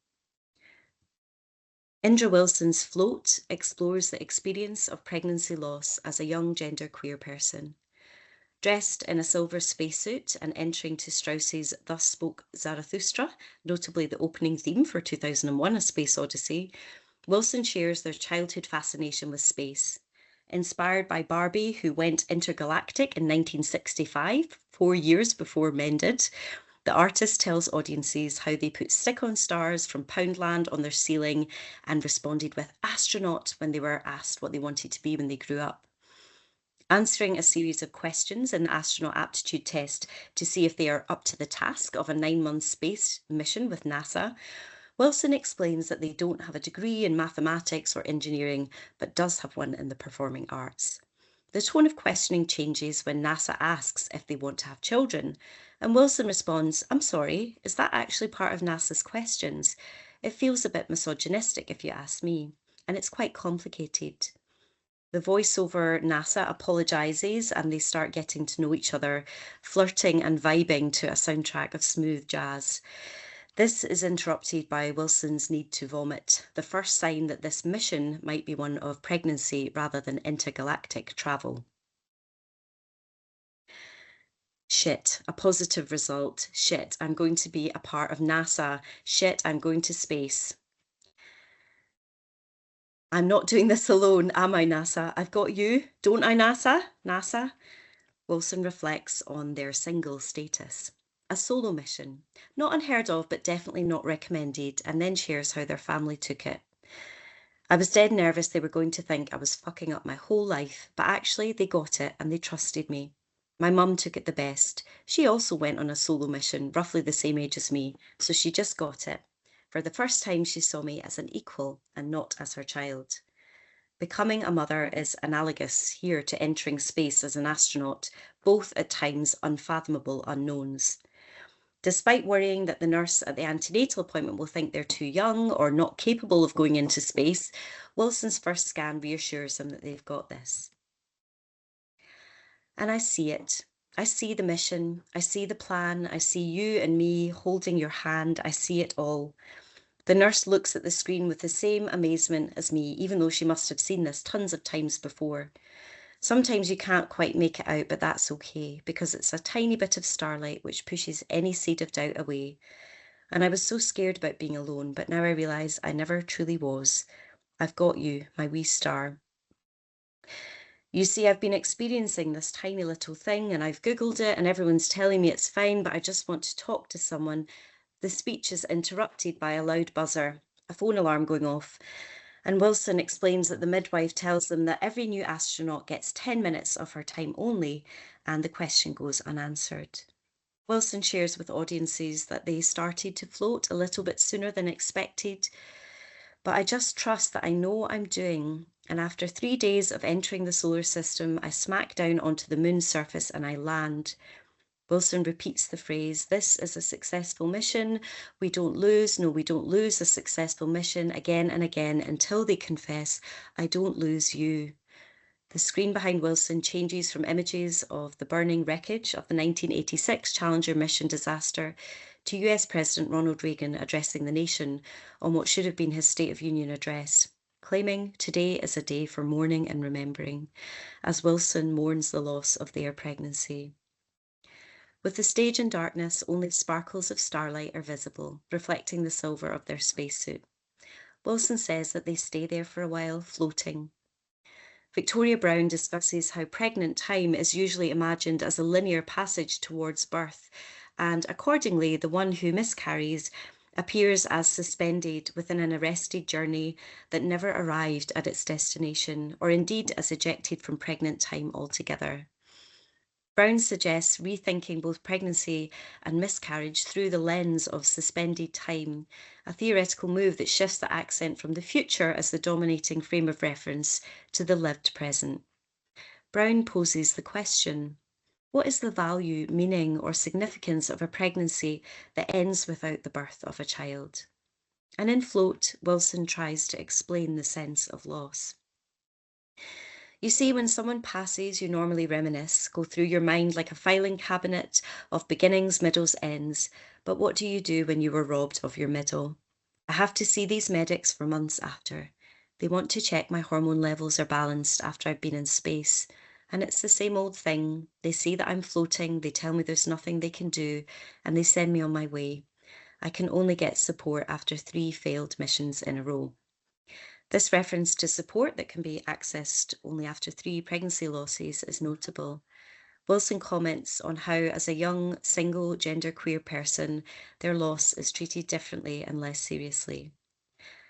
Indra Wilson's Float explores the experience of pregnancy loss as a young genderqueer person. Dressed in a silver spacesuit and entering to Strauss's Thus Spoke Zarathustra, notably the opening theme for 2001: A Space Odyssey, Wilson shares their childhood fascination with space. Inspired by Barbie, who went intergalactic in 1965, 4 years before Men did, the artist tells audiences how they put stick-on stars from Poundland on their ceiling and responded with astronaut when they were asked what they wanted to be when they grew up. Answering a series of questions in the astronaut aptitude test to see if they are up to the task of a 9-month space mission with NASA, Wilson explains that they don't have a degree in mathematics or engineering, but does have one in the performing arts. The tone of questioning changes when NASA asks if they want to have children, and Wilson responds, "I'm sorry, is that actually part of NASA's questions? It feels a bit misogynistic if you ask me, and it's quite complicated." The voiceover NASA apologizes and they start getting to know each other, flirting and vibing to a soundtrack of smooth jazz. This is interrupted by Wilson's need to vomit, the first sign that this mission might be one of pregnancy rather than intergalactic travel. Shit, a positive result. Shit, I'm going to be a part of NASA. Shit, I'm going to space. I'm not doing this alone, am I, NASA? I've got you, don't I, NASA? NASA? Wilson reflects on their single status. A solo mission, not unheard of, but definitely not recommended, and then shares how their family took it. I was dead nervous they were going to think I was fucking up my whole life, but actually they got it and they trusted me. My mum took it the best. She also went on a solo mission, roughly the same age as me, so she just got it. For the first time, she saw me as an equal and not as her child. Becoming a mother is analogous here to entering space as an astronaut, both at times unfathomable unknowns. Despite worrying that the nurse at the antenatal appointment will think they're too young or not capable of going into space, Wilson's first scan reassures them that they've got this. And I see it. I see the mission. I see the plan. I see you and me holding your hand. I see it all. The nurse looks at the screen with the same amazement as me, even though she must have seen this tons of times before. Sometimes you can't quite make it out, but that's okay, because it's a tiny bit of starlight which pushes any seed of doubt away. And I was so scared about being alone, but now I realise I never truly was. I've got you, my wee star. You see, I've been experiencing this tiny little thing, and I've Googled it, and everyone's telling me it's fine, but I just want to talk to someone. The speech is interrupted by a loud buzzer, a phone alarm going off, and Wilson explains that the midwife tells them that every new astronaut gets 10 minutes of her time only, and the question goes unanswered. Wilson shares with audiences that they started to float a little bit sooner than expected, but I just trust that I know what I'm doing, and after 3 days of entering the solar system, I smack down onto the moon's surface and I land. Wilson repeats the phrase, "This is a successful mission. We don't lose. No, we don't lose a successful mission," again and again until they confess, "I don't lose you." The screen behind Wilson changes from images of the burning wreckage of the 1986 Challenger mission disaster to US President Ronald Reagan addressing the nation on what should have been his State of Union address, claiming today is a day for mourning and remembering, as Wilson mourns the loss of their pregnancy. With the stage in darkness, only sparkles of starlight are visible, reflecting the silver of their spacesuit. Wilson says that they stay there for a while, floating. Victoria Brown discusses how pregnant time is usually imagined as a linear passage towards birth, and accordingly, the one who miscarries appears as suspended within an arrested journey that never arrived at its destination, or indeed as ejected from pregnant time altogether. Brown suggests rethinking both pregnancy and miscarriage through the lens of suspended time, a theoretical move that shifts the accent from the future as the dominating frame of reference to the lived present. Brown poses the question, what is the value, meaning, or significance of a pregnancy that ends without the birth of a child? And in Float, Wilson tries to explain the sense of loss. You see, when someone passes, you normally reminisce, go through your mind like a filing cabinet of beginnings, middles, ends. But what do you do when you were robbed of your middle? I have to see these medics for months after. They want to check my hormone levels are balanced after I've been in space. And it's the same old thing. They see that I'm floating, they tell me there's nothing they can do, and they send me on my way. I can only get support after 3 failed missions in a row. This reference to support that can be accessed only after 3 pregnancy losses is notable. Wilson comments on how, as a young, single, genderqueer person, their loss is treated differently and less seriously.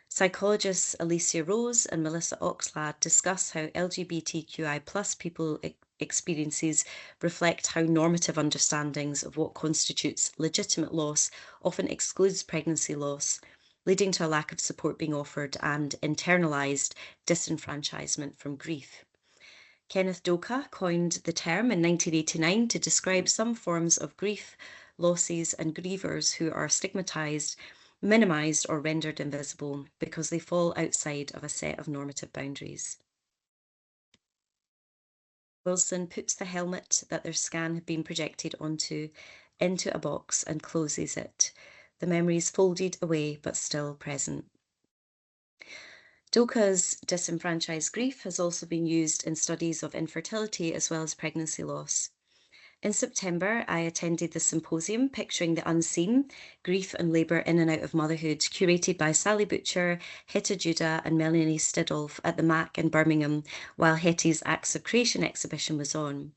Psychologists Alicia Rose and Melissa Oxlade discuss how LGBTQI+ people experiences reflect how normative understandings of what constitutes legitimate loss often excludes pregnancy loss, leading to a lack of support being offered and internalized disenfranchisement from grief. Kenneth Doka coined the term in 1989 to describe some forms of grief, losses, and grievers who are stigmatized, minimized, or rendered invisible because they fall outside of a set of normative boundaries. Wilson puts the helmet that their scan had been projected onto into a box and closes it. The memories folded away but still present. Doka's disenfranchised grief has also been used in studies of infertility as well as pregnancy loss. In September, I attended the symposium Picturing the Unseen, Grief and Labour in and Out of Motherhood, curated by Sally Butcher, Heta Judah and Melanie Stidolf at the MAC in Birmingham, while Hetty's Acts of Creation exhibition was on.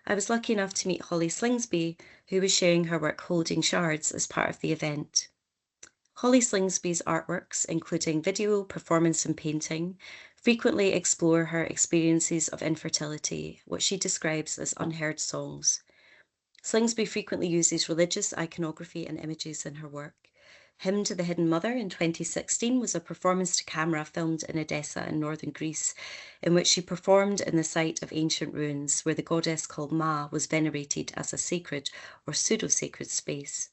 I was lucky enough to meet Holly Slingsby, who was sharing her work Holding Shards as part of the event. Holly Slingsby's artworks, including video, performance and painting, frequently explore her experiences of infertility, what she describes as unheard songs. Slingsby frequently uses religious iconography and images in her work. Hymn to the Hidden Mother in 2016 was a performance to camera filmed in Edessa in northern Greece, in which she performed in the site of ancient ruins where the goddess called Ma was venerated as a sacred or pseudo-sacred space.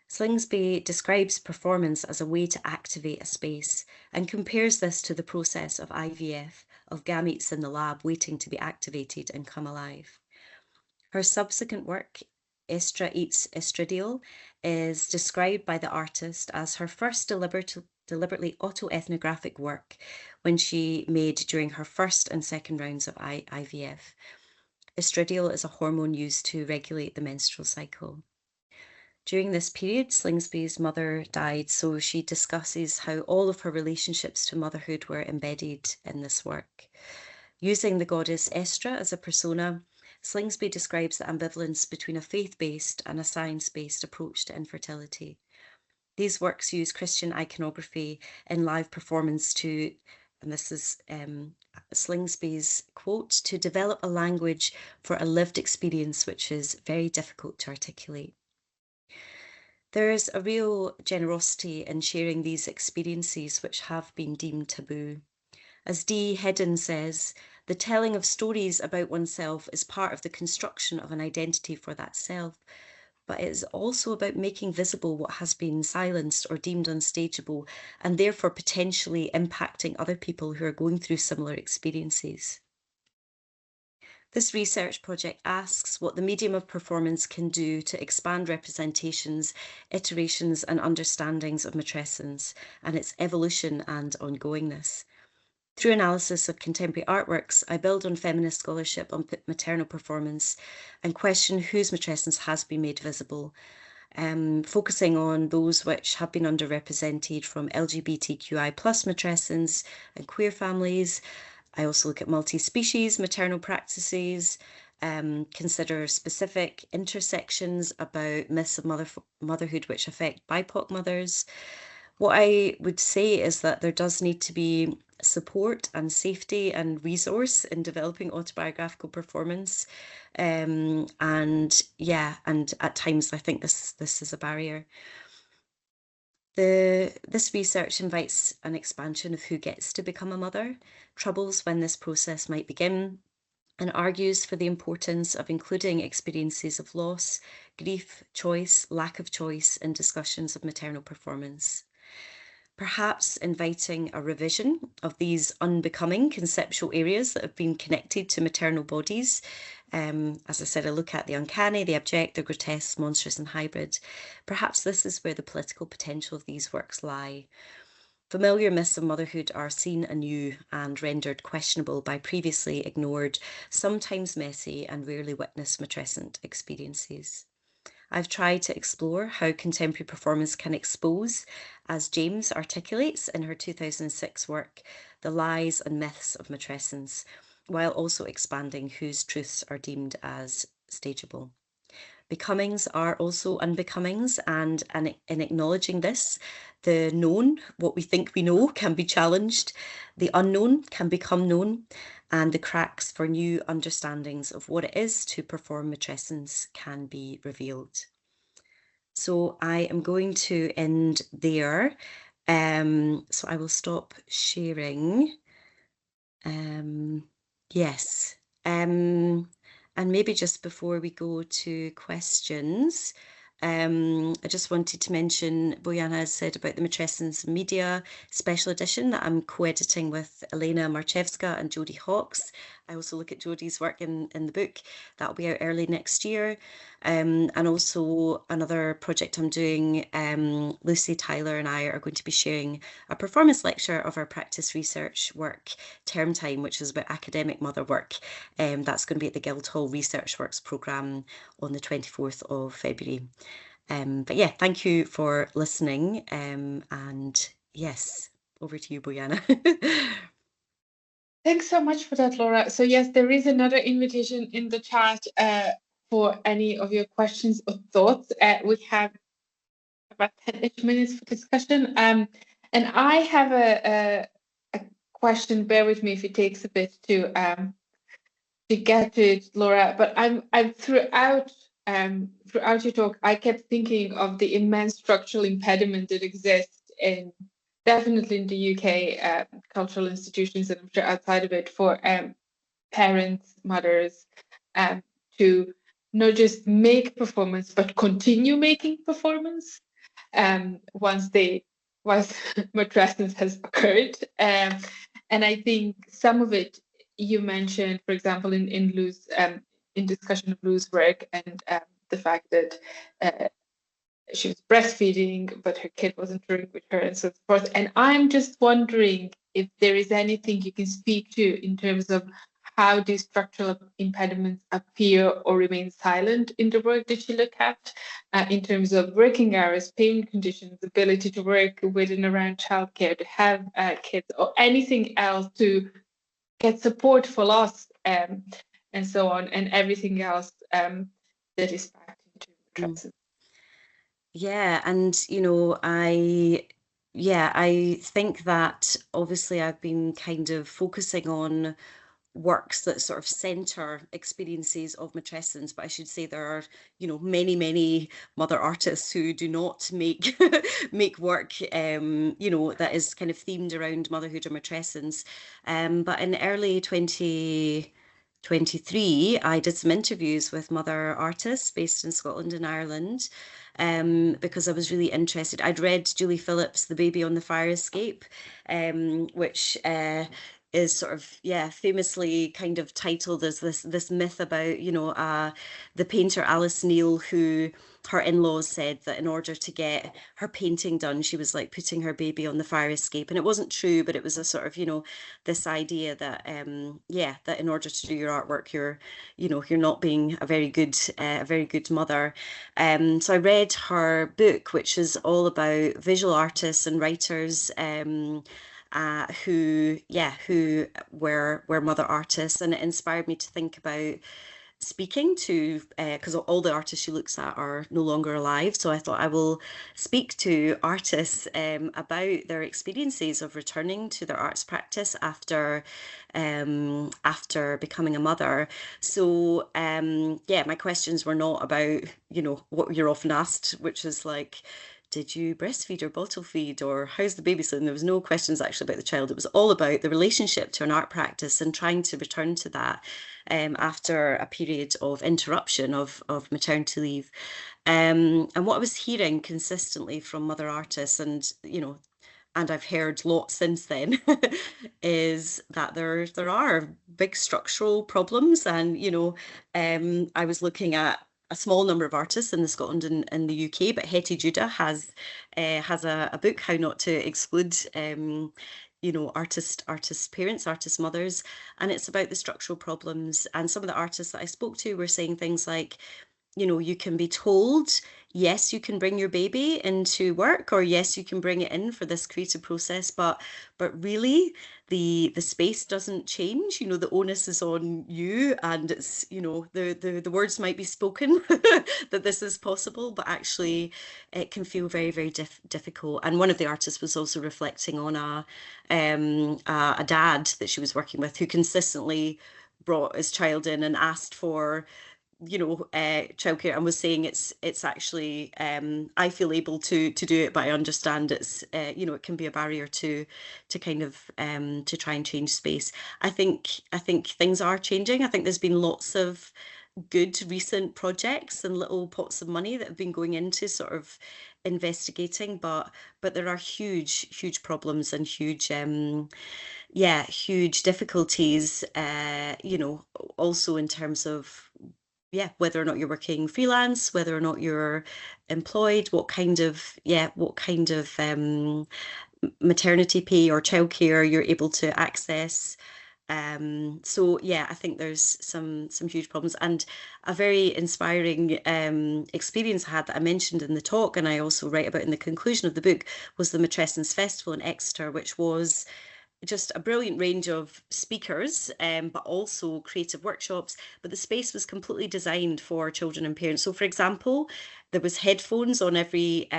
Slingsby describes performance as a way to activate a space and compares this to the process of IVF, of gametes in the lab waiting to be activated and come alive. Her subsequent work, Estra Eats Estradiol, is described by the artist as her first deliberately autoethnographic work when she made during her first and second rounds of IVF. Estradiol is a hormone used to regulate the menstrual cycle. During this period, Slingsby's mother died, so she discusses how all of her relationships to motherhood were embedded in this work. Using the goddess Estra as a persona, Slingsby describes the ambivalence between a faith-based and a science-based approach to infertility. These works use Christian iconography in live performance to, and this is Slingsby's quote, to develop a language for a lived experience which is very difficult to articulate. There's a real generosity in sharing these experiences which have been deemed taboo. As Dee Hedden says, the telling of stories about oneself is part of the construction of an identity for that self, but it is also about making visible what has been silenced or deemed unstageable, and therefore potentially impacting other people who are going through similar experiences. This research project asks what the medium of performance can do to expand representations, iterations and understandings of matrescence and its evolution and ongoingness. Through analysis of contemporary artworks, I build on feminist scholarship on maternal performance and question whose matrescence has been made visible, focusing on those which have been underrepresented from LGBTQI+ matrescence and queer families. I also look at multi-species maternal practices, consider specific intersections about myths of motherhood which affect BIPOC mothers. What I would say is that there does need to be support and safety and resource in developing autobiographical performance. And at times I think this is a barrier. This research invites an expansion of who gets to become a mother, troubles when this process might begin, and argues for the importance of including experiences of loss, grief, choice, lack of choice in discussions of maternal performance. perhaps inviting a revision of these unbecoming conceptual areas that have been connected to maternal bodies. As I said, I look at the uncanny, the abject, the grotesque, monstrous and hybrid. Perhaps this is where the political potential of these works lie. Familiar myths of motherhood are seen anew and rendered questionable by previously ignored, sometimes messy and rarely witnessed matrescent experiences. I've tried to explore how contemporary performance can expose, as James articulates in her 2006 work, the lies and myths of matrescence, while also expanding whose truths are deemed as stageable. Becomings are also unbecomings, and in acknowledging this, the known, what we think we know, can be challenged, the unknown can become known, and the cracks for new understandings of what it is to perform matrescence can be revealed. So I am going to end there. So I will stop sharing. Yes. And maybe just before we go to questions, I just wanted to mention, Bojana has said about the Matrescence Media special edition that I'm co-editing with Elena Marchevska and Jodie Hawkes. I also look at Jodie's work in the book. That'll be out early next year. And also another project I'm doing, Lucy, Tyler and I are going to be sharing a performance lecture of our practice research work, Term Time, which is about academic mother work. That's going to be at the Guildhall Research Works programme on the 24th of February. But yeah, thank you for listening. And yes, over to you, Bojana. Thanks so much for that, Laura. So yes, there is another invitation in the chat for any of your questions or thoughts. We have about 10-ish minutes for discussion. And I have a question. Bear with me if it takes a bit to get to it, Laura. But I'm throughout your talk, I kept thinking of the immense structural impediment that exists in definitely in the UK cultural institutions, and I'm sure outside of it, for parents, mothers, to not just make performance but continue making performance once matrescence has occurred. And I think some of it you mentioned, for example, in Lou's in discussion of Lou's work, and the fact that she was breastfeeding, but her kid wasn't doing with her, and so forth. And I'm just wondering if there is anything you can speak to in terms of how these structural impediments appear or remain silent in the work that you look at, in terms of working hours, payment conditions, ability to work with and around childcare, to have kids, or anything else to get support for loss, and so on, and everything else that is backed into matrescence. Yeah, and I think that obviously I've been kind of focusing on works that sort of center experiences of matrescence, but I should say there are many mother artists who do not make make work that is kind of themed around motherhood or matrescence. But in early 2023 I did some interviews with mother artists based in Scotland and Ireland, because I was really interested. I'd read Julie Phillips' The Baby on the Fire Escape, which is sort of famously kind of titled as this myth about the painter Alice Neal, who her in-laws said that in order to get her painting done she was like putting her baby on the fire escape, and it wasn't true, but it was a sort of this idea that that in order to do your artwork you're not being a very good mother. So I read her book, which is all about visual artists and writers who were mother artists, and it inspired me to think about speaking to, because all the artists she looks at are no longer alive, so I thought I will speak to artists about their experiences of returning to their arts practice after becoming a mother. So my questions were not about what you're often asked, which is like, did you breastfeed or bottle feed, or how's the baby sleeping? There was no questions actually about the child. It was all about the relationship to an art practice and trying to return to that after a period of interruption of maternity leave. And what I was hearing consistently from mother artists, and and I've heard lots since then, is that there are big structural problems. And, I was looking at a small number of artists in the Scotland and the UK, but Hetty Judah has a book, How Not to Exclude artist parents, artist mothers, and it's about the structural problems. And some of the artists that I spoke to were saying things like, you can be told, yes, you can bring your baby into work, or yes, you can bring it in for this creative process, but really the space doesn't change. The onus is on you, and it's, the words might be spoken that this is possible, but actually it can feel very, very difficult. And one of the artists was also reflecting on a dad that she was working with who consistently brought his child in and asked for childcare, and was saying it's actually I feel able to do it, but I understand it's it can be a barrier to kind of to try and change space. I think things are changing. I think there's been lots of good recent projects and little pots of money that have been going into sort of investigating, but there are huge problems and huge difficulties, also in terms of whether or not you're working freelance, whether or not you're employed, what kind of maternity pay or childcare you're able to access. So yeah, I think there's some huge problems, and a very inspiring experience I had that I mentioned in the talk, and I also write about in the conclusion of the book, was the Matrescence Festival in Exeter, which was just a brilliant range of speakers, but also creative workshops. But the space was completely designed for children and parents. So, for example, there was headphones on every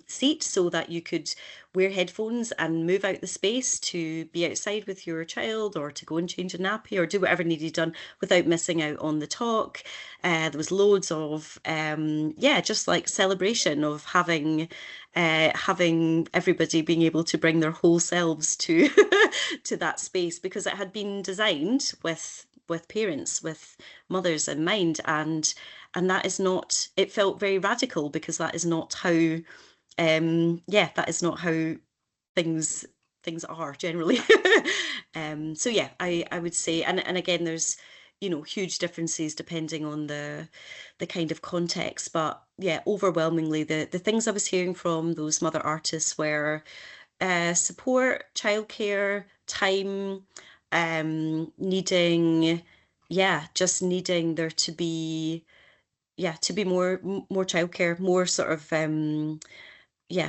seat, so that you could wear headphones and move out the space to be outside with your child, or to go and change a nappy, or do whatever needed done without missing out on the talk. There was loads of just like celebration of having everybody being able to bring their whole selves to to that space, because it had been designed with parents, with mothers in mind, and that is not, it felt very radical, because that is not how that is not how things are generally. So yeah, I would say, and again, there's huge differences depending on the kind of context, but yeah, overwhelmingly the things I was hearing from those mother artists were support, childcare, time, needing, just needing there to be more childcare, more sort of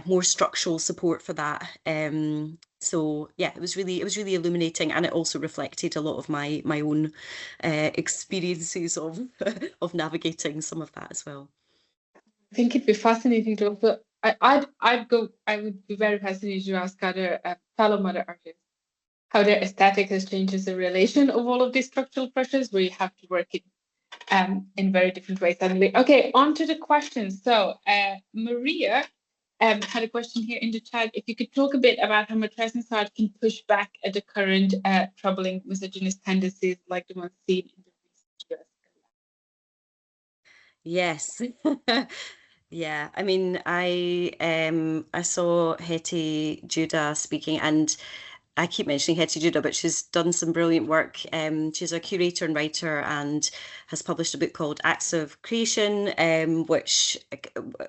more structural support for that. So yeah, it was really illuminating, and it also reflected a lot of my own experiences of of navigating some of that as well. I think it'd be fascinating to also. I would be very fascinated to ask other fellow mother artists how their aesthetic has changed as a relation of all of these structural pressures, where you have to work in very different ways suddenly. Okay, on to the questions. So Maria had a question here in the chat. If you could talk a bit about how matrescence art can push back at the current troubling misogynist tendencies like the ones seen in the recent US. Yes. Yeah, I mean, I saw Hetty Judah speaking, and I keep mentioning Hetty Judah, but she's done some brilliant work. She's a curator and writer, and has published a book called Acts of Creation, which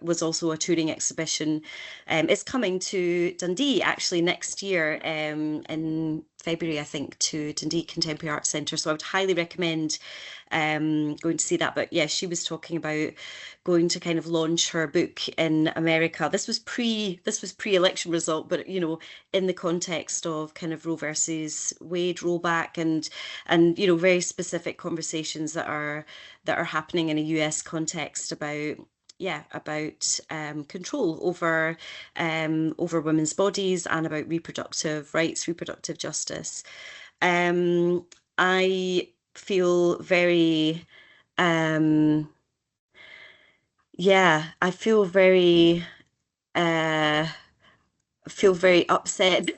was also a touring exhibition. It's coming to Dundee actually next year, in February, I think, to Dundee Contemporary Arts Centre. So I would highly recommend going to see that. But yeah, she was talking about going to kind of launch her book in America. This was pre-election result, but in the context of kind of Roe versus Wade rollback, and very specific conversations that are happening in a US context about control over women's bodies, and about reproductive rights, reproductive justice. I feel very I feel very upset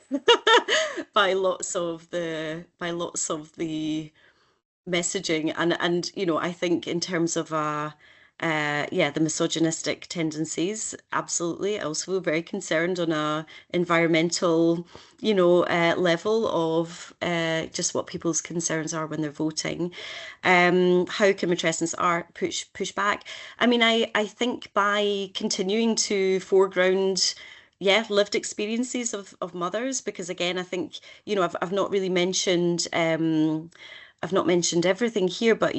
by lots of the messaging, and I think in terms of the misogynistic tendencies, absolutely. Also very concerned on a environmental, level of just what people's concerns are when they're voting. How can matrescence art push back? I mean, I think by continuing to foreground lived experiences of mothers, because again, I think, I've not really mentioned I've not mentioned everything here, but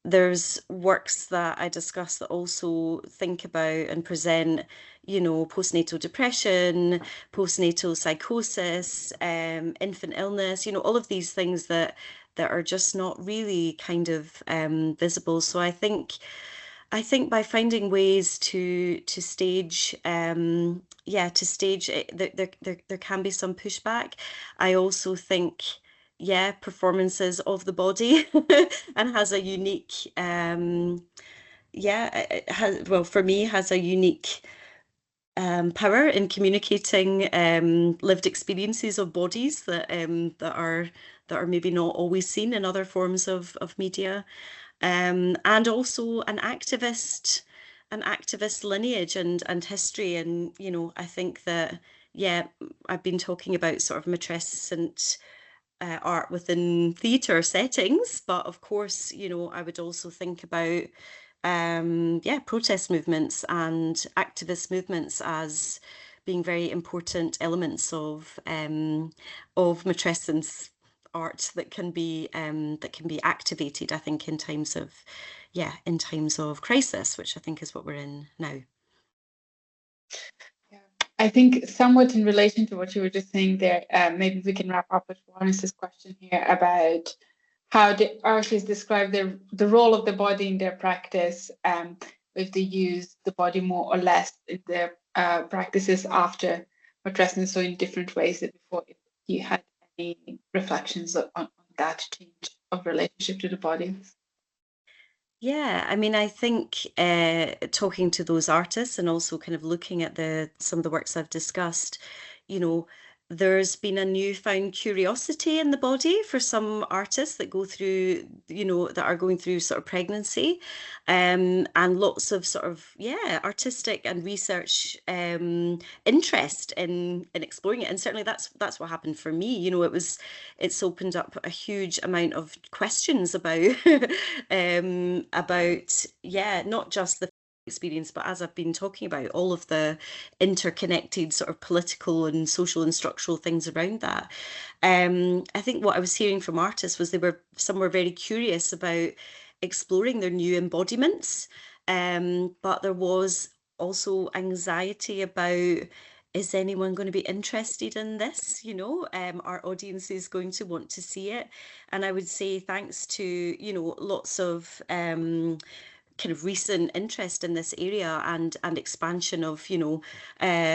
there's works that I discuss that also think about and present, postnatal depression, postnatal psychosis, infant illness, all of these things that are just not really kind of visible. So I think by finding ways to stage it, there can be some pushback. I also think performances of the body and has a unique it has, well, for me, has a unique power in communicating lived experiences of bodies that are maybe not always seen in other forms of media, and also an activist lineage and history. And I think that I've been talking about sort of matrescent art within theatre settings, but of course, I would also think about protest movements and activist movements as being very important elements of matrescence art that can be activated, I think, in times of crisis, which I think is what we're in now. I think somewhat in relation to what you were just saying there, maybe we can wrap up with Florence' question here about how the artists describe the role of the body in their practice, if they use the body more or less in their practices after matrescence, so in different ways than before. If you had any reflections on that change of relationship to the body. Yeah, I mean, I think talking to those artists and also kind of looking at some of the works I've discussed, you know, there's been a newfound curiosity in the body for some artists that go through, that are going through sort of pregnancy, and lots of sort of, artistic and research interest in exploring it. And certainly that's what happened for me. It's opened up a huge amount of questions about not just the experience, but as I've been talking about, all of the interconnected sort of political and social and structural things around that. I think what I was hearing from artists was some were very curious about exploring their new embodiments, but there was also anxiety about, is anyone going to be interested in this? Our audience is going to want to see it. And I would say thanks to, lots of kind of recent interest in this area and expansion of,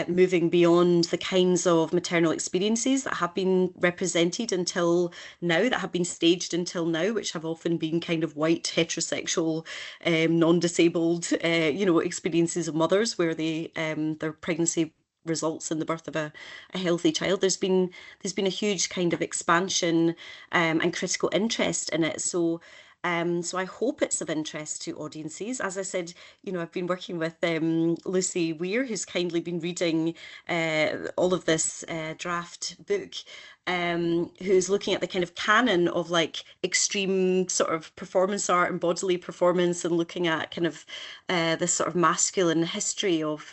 moving beyond the kinds of maternal experiences that have been represented until now, that have been staged until now, which have often been kind of white, heterosexual, non-disabled, experiences of mothers where their pregnancy results in the birth of a healthy child. There's been a huge kind of expansion and critical interest in it. So I hope it's of interest to audiences. As I said, I've been working with Lucy Weir, who's kindly been reading all of this draft book, who's looking at the kind of canon of like extreme sort of performance art and bodily performance, and looking at kind of this sort of masculine history of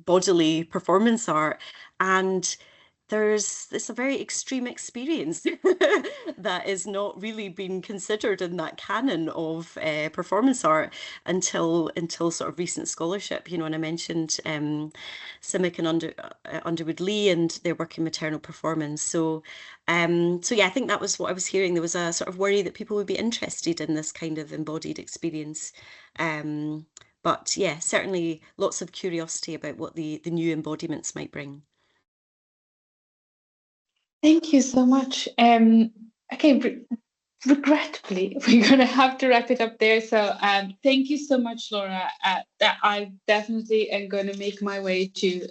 bodily performance art. And it's a very extreme experience that is not really being considered in that canon of performance art until sort of recent scholarship. And I mentioned Simic and Underwood Lee and their work in maternal performance. So I think that was what I was hearing. There was a sort of worry that people would be interested in this kind of embodied experience. But yeah, certainly lots of curiosity about what the new embodiments might bring. Thank you so much. Okay, regretfully, we're going to have to wrap it up there. So thank you so much, Laura. That I definitely am going to make my way to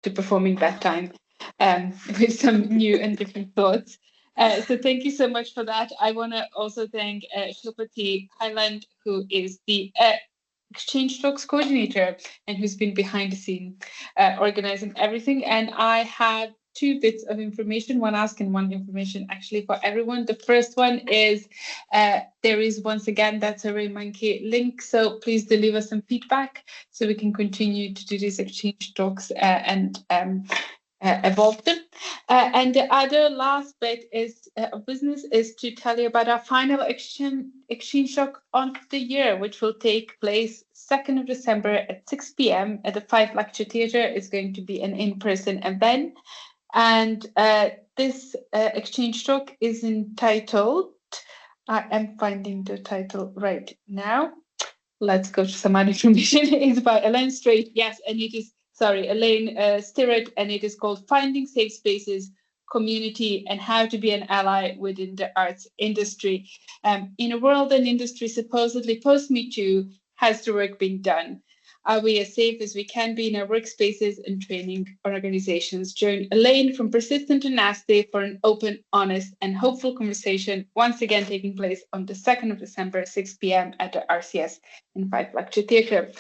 performing bedtime with some new and different thoughts. So thank you so much for that. I want to also thank Shilpa T. Highland, who is the Exchange Talks coordinator and who's been behind the scene organizing everything. And I have two bits of information, one ask and one information actually for everyone. The first one is there is once again that SurveyMonkey link, so please do leave us some feedback so we can continue to do these exchange talks and evolve them. And the other last bit is of business is to tell you about our final exchange talk of the year, which will take place 2nd of December at 6 p.m. at the 5 Lecture Theatre. It's going to be an in-person event. And this exchange talk is entitled, I am finding the title right now. Let's go to some other information. It's by Elaine Strait, yes, and it is, Elaine Stirrett, and it is called Finding Safe Spaces, Community, and How to Be an Ally Within the Arts Industry. In a world and industry supposedly post-Me Too, has the work been done? Are we as safe as we can be in our workspaces and training organizations? Join Elaine from Persistent to Nasty for an open, honest, and hopeful conversation, once again taking place on the 2nd of December, 6 p.m. at the RCS in 5 Lecture Theatre.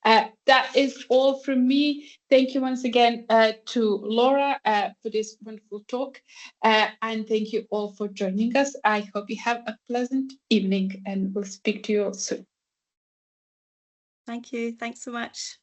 That is all from me. Thank you once again to Laura for this wonderful talk. And thank you all for joining us. I hope you have a pleasant evening and we'll speak to you all soon. Thank you. Thanks so much.